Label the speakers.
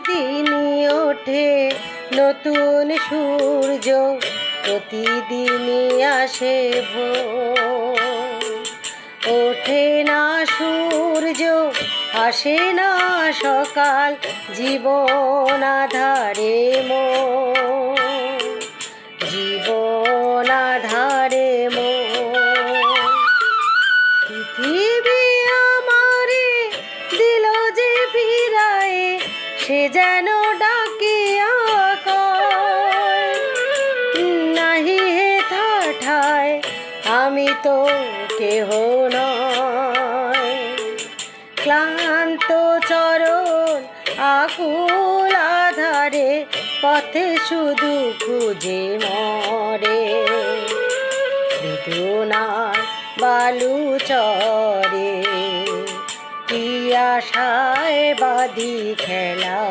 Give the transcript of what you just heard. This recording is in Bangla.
Speaker 1: দিনই ওঠে নতুন সূর্য, প্রতিদিনই আসে ভোর। ওঠে না সূর্য, আসে না সকাল, জীবন আঁধারে মোর, জীবন আঁধারে মোর। পৃথিবী আমারে দিল যে ফিরায়ে, সে যেন ডাকিয়া কয়, নাহি হে ঠায় আমি তো কেহ নয়। ক্লান্ত চরণ আকুল আধারে, পথে শুধু খুঁজে মরে, বেদনার বালু চরে, কি আশায় বাঁধি খেলা।